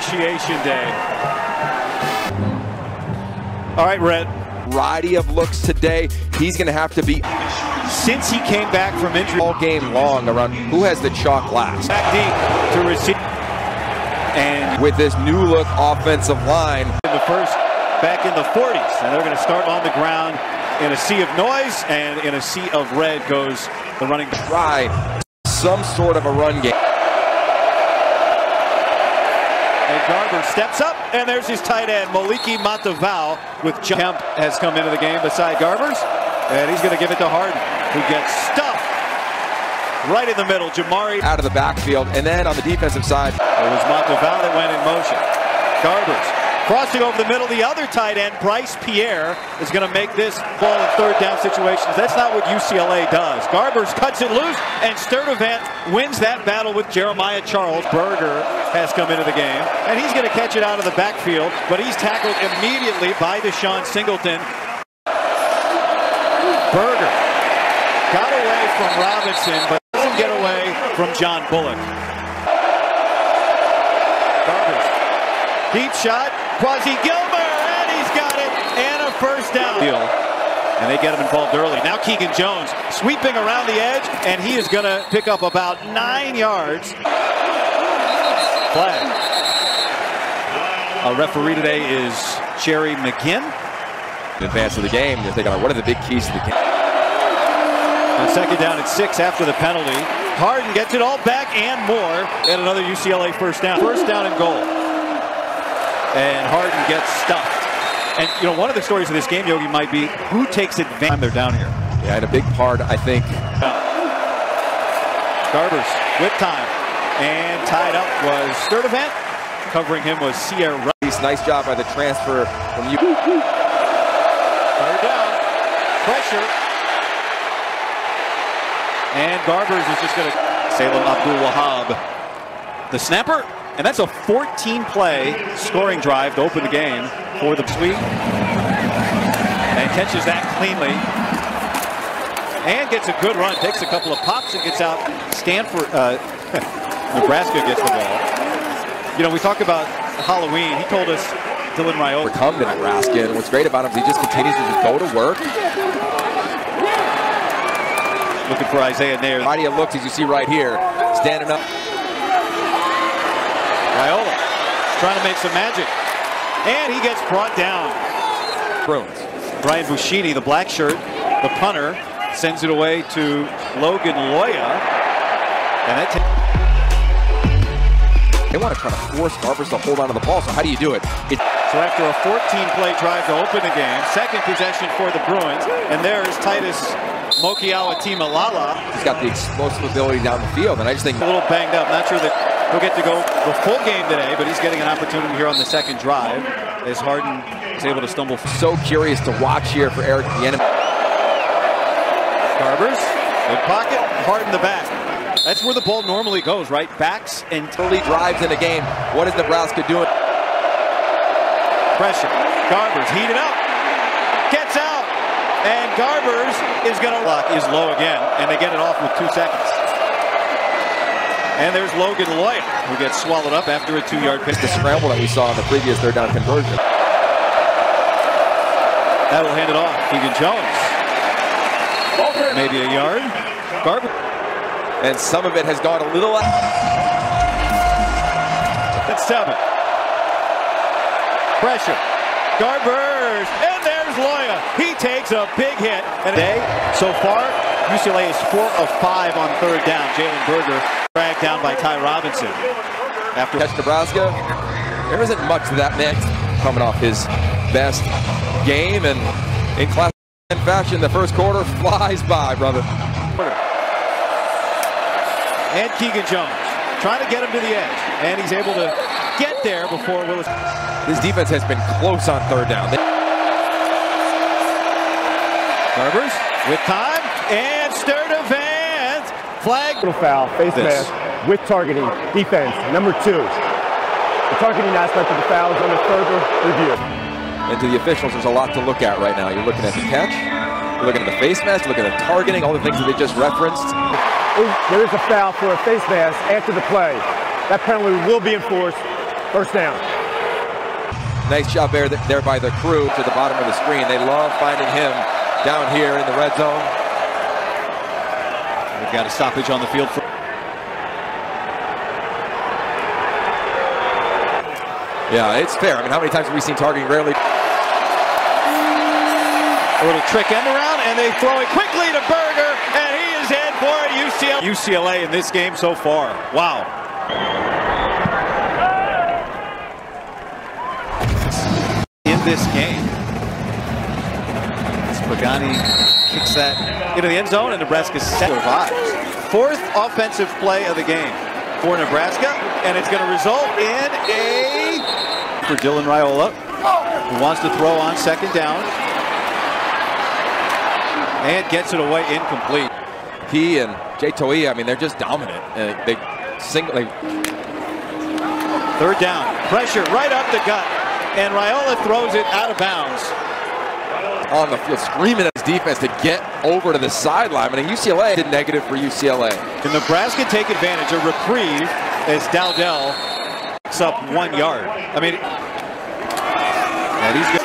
Appreciation Day. All right, Red. Variety of looks today. He's going to have to be, since he came back from injury, all game long around who has the chalk last. Back deep to receive. And with this new look offensive line. In the first, back in the 40s. And they're going to start on the ground in a sea of noise, and in a sea of red goes the running. Try some sort of a run game. And Garber steps up, and there's his tight end, Moliki Matavao, with Kemp has come into the game beside Garbers, and he's going to give it to Harden, who gets stuffed right in the middle. Jamari out of the backfield, and then on the defensive side, it was Matavao that went in motion. Garbers crossing over the middle. The other tight end, Bryce Pierre, is going to make this ball in third down situations. That's not what UCLA does. Garbers cuts it loose, and Sturdivant wins that battle with Jeremiah Charles. Berger has come into the game, and he's going to catch it out of the backfield, but he's tackled immediately by Deshaun Singleton. Berger got away from Robinson, but doesn't get away from John Bullock. Garbers, deep shot. Quasi Gilmer, and he's got it, and a first down. And they get him involved early. Now Keegan Jones sweeping around the edge, and he is going to pick up about 9 yards. Flag. Our referee today is Jerry McGinn. In advance of the game, you're thinking, what are the big keys to the game? On second down at 6 after the penalty. Harden gets it all back and more, and another UCLA first down. First down and goal. And Harden gets stuffed. And, you know, one of the stories of this game, Yogi, might be who takes advantage. They're down here. Yeah, and a big part, I think. Garbers with time. And tied up was Sturdivant. Covering him was Sierra Rice. Nice job by the transfer from you. Third down. Pressure. And Garbers is just going to Salem Abdul-Wahab. The snapper. And that's a 14-play scoring drive to open the game for the Sweet. And catches that cleanly. And gets a good run. Takes a couple of pops and gets out. Stanford, Nebraska gets the ball. You know, we talk about Halloween. He told us, Dylan Raiola. Come to Nebraska. And what's great about him is he just continues to just go to work. Looking for Isaiah Nair. Mighty looks, as you see right here, standing up. Raiola trying to make some magic. And he gets brought down. Bruins. Brian Buschini, the black shirt, the punter, sends it away to Logan Loya. And that they want to try to force Garbers to hold on to the ball, so how do you do it? So after a 14-play drive to open the game, second possession for the Bruins, and there's Titus Mokiawa Timalala. He's got the explosive ability down the field, and I just think a little banged up. Not sure that he'll get to go the full game today, but he's getting an opportunity here on the second drive as Harden is able to stumble. So curious to watch here for Eric Bieniemy. Garbers, good pocket, Harden the back. That's where the ball normally goes, right? Backs and early drives in a game. What is Nebraska doing? Pressure. Garbers heated up. Gets out. And Garbers is going to block. Is low again. And they get it off with 2 seconds. And there's Logan Loya, who gets swallowed up after a 2-yard pick. The scramble that we saw in the previous third down conversion. That'll hand it off. Keegan Jones. Maybe a yard. Garbers. And some of it has gone a little out. That's 7. Pressure. Garbers. And there's Loya. He takes a big hit. And today, so far, UCLA is 4 of 5 on third down. Jalen Berger dragged down by Ty Robinson. After catch Nebraska, there isn't much of that mix coming off his best game. And in classic fashion, the first quarter flies by, brother. And Keegan Jones trying to get him to the edge. And he's able to get there before Willis. This defense has been close on third down. Garbers with time. And Sturdivant. Flag. Foul, face mask with targeting. Defense, number 2. The targeting aspect of the foul is under further review. And to the officials, there's a lot to look at right now. You're looking at the catch. You're looking at the face mask. You're looking at targeting, all the things that they just referenced. There is a foul for a face mask after the play. That penalty will be enforced. First down. Nice job there by the crew to the bottom of the screen. They love finding him down here in the red zone. We've got a stoppage on the field. Yeah, it's fair. I mean, how many times have we seen targeting? Rarely. A little trick end around, and they throw it quickly to Berger, and he is in for UCLA in this game so far. Wow. In this game, Pagani kicks that into the end zone, and Nebraska survives. Fourth offensive play of the game for Nebraska, and it's going to result in a for Dylan Raiola, who wants to throw on second down. And gets it away incomplete. He and Jay Toia, I mean, they're just dominant. Third down, pressure right up the gut, and Raiola throws it out of bounds. On the field, screaming at his defense to get over to the sideline. I mean, UCLA did negative for UCLA. Can Nebraska take advantage? A reprieve as Dowdell picks up 1 yard. I mean, and he's good.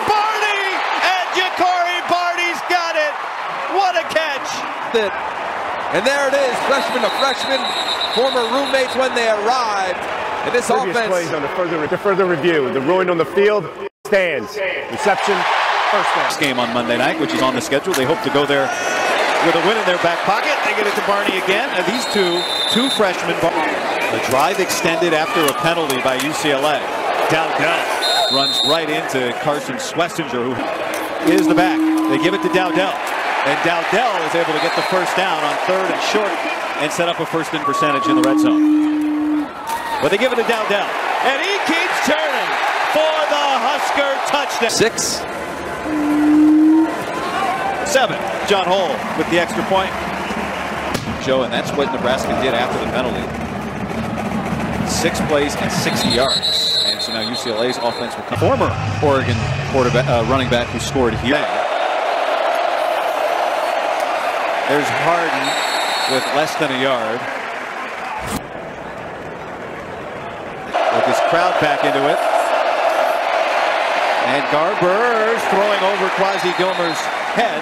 What a catch! And there it is, freshman to freshman, former roommates when they arrived. And this offense. Plays on the further review. The ruling on the field stands. Reception, first down. This game on Monday night, which is on the schedule. They hope to go there with a win in their back pocket. They get it to Barney again. And these two freshmen. The drive extended after a penalty by UCLA. Dowdell runs right into Carson Swessinger, who is the back. They give it to Dowdell. And Dowdell is able to get the first down on third and short and set up a first in percentage in the red zone. But they give it to Dowdell. And he keeps turning for the Husker touchdown. 6-7. John Hull with the extra point. Joe, and that's what Nebraska did after the penalty. 6 plays and 60 yards. And so now UCLA's offense will come. Former Oregon running back who scored here. There's Harden with less than a yard. With his crowd back into it. And Garber's throwing over Quasi Gilmer's head.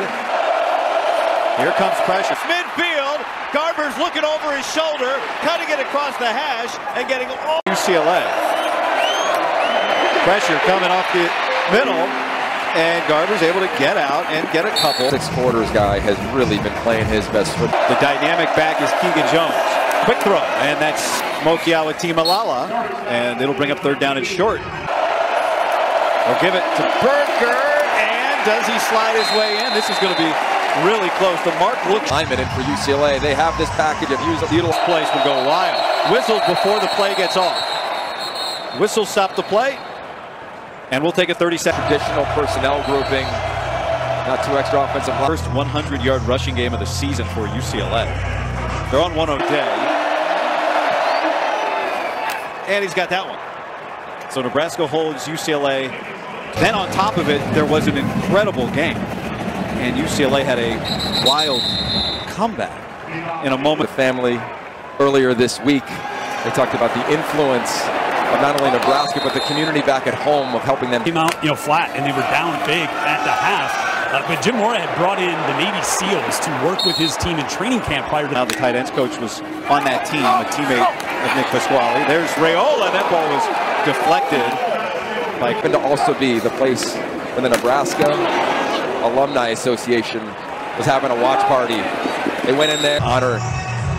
Here comes pressure. Midfield. Garber's looking over his shoulder, cutting it across the hash and getting all UCLA. Pressure coming off the middle. And Garber's able to get out and get a couple. 6 quarters guy has really been playing his best foot. The dynamic back is Keegan Jones. Quick throw, and that's Mokiawa Timalala. And it'll bring up third down and short. They'll give it to Berger, and does he slide his way in? This is going to be really close. The mark looks lineman in for UCLA. They have this package of usual plays will go wild. Whistles before the play gets off. Whistle stop the play. And we'll take a 30-second additional personnel grouping. Not 2 extra offensive line. First 100-yard rushing game of the season for UCLA. They're on 1 day. And he's got that one. So Nebraska holds UCLA. Then on top of it, there was an incredible game. And UCLA had a wild comeback in a moment. The family earlier this week, they talked about the influence of not only Nebraska, but the community back at home of helping them. Came out, flat, and they were down big at the half. But Jim Mora had brought in the Navy SEALs to work with his team in training camp prior to. Now the tight ends coach was on that team, a teammate of Nick Pasquale. There's Raiola. That ball was deflected. And to also be the place when the Nebraska Alumni Association was having a watch party. They went in there, honor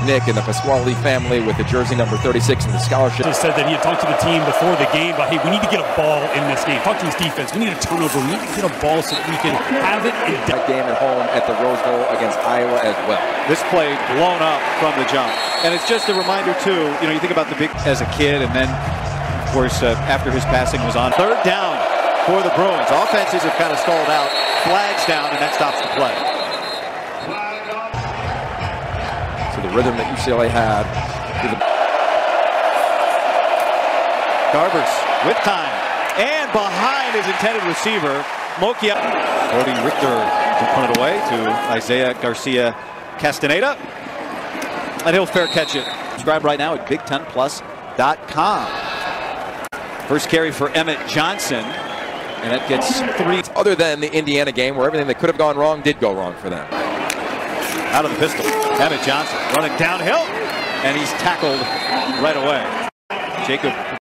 Nick and the Pasquale family with the jersey number 36 and the scholarship. Just said that he had talked to the team before the game about, hey, we need to get a ball in this game. Talk to his defense. We need a turnover. We need to get a ball so that we can have it. That game at home at the Rose Bowl against Iowa as well. This play blown up from the jump. And it's just a reminder, too, you think about the big as a kid, and then, of course, after his passing was on. Third down for the Bruins. Offenses have kind of stalled out. Flags down, and that stops the play. The rhythm that UCLA had. Garbers with time and behind his intended receiver, Mokia. Brody Richter will punt it away to Isaiah Garcia Castaneda, and he'll fair catch it. Subscribe right now at Big10Plus.com. First carry for Emmett Johnson, and that gets 3. Other than the Indiana game where everything that could have gone wrong did go wrong for them. Out of the pistol, Emmett Johnson running downhill, and he's tackled right away. Jacob